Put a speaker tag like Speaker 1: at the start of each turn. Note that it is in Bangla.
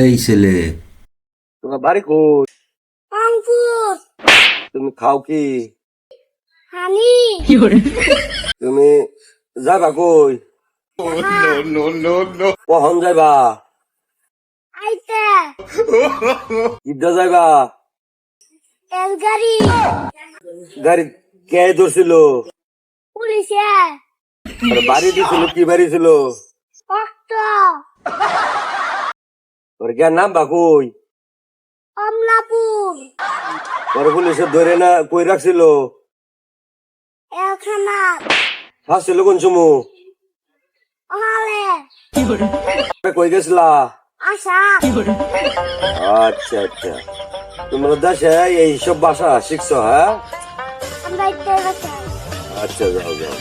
Speaker 1: এই ছেলে,
Speaker 2: তোমার বাড়ি কই?
Speaker 3: রংপুর।
Speaker 2: তুমি খাও কি?
Speaker 3: হানি।
Speaker 2: তুমি যাবা কই? কখন যাইবা?
Speaker 3: আইতে
Speaker 2: কিডা যাইবা?
Speaker 3: তেলগাড়ি
Speaker 2: গাড়ি কে ধরছিল?
Speaker 3: পুলিশে
Speaker 2: আর বাড়ি দিছিল কি বাড়ি ছিল?
Speaker 3: রক্ত
Speaker 2: ওর কে নাম বা কই?
Speaker 3: কমলাপুর
Speaker 2: ওর পুলিশে ধরে না কই রাখছিল?
Speaker 3: এলখানা
Speaker 2: হাসছিল কোন সময়?
Speaker 3: ওহালে
Speaker 2: কই গেছিলা?
Speaker 3: আশা
Speaker 2: আচ্ছা আচ্ছা, তোমরা দেশে এইসব ভাষা শিখছো? হ্যাঁ,
Speaker 3: আমরা ইতে গেছে
Speaker 2: আচ্ছা, যাও যাও।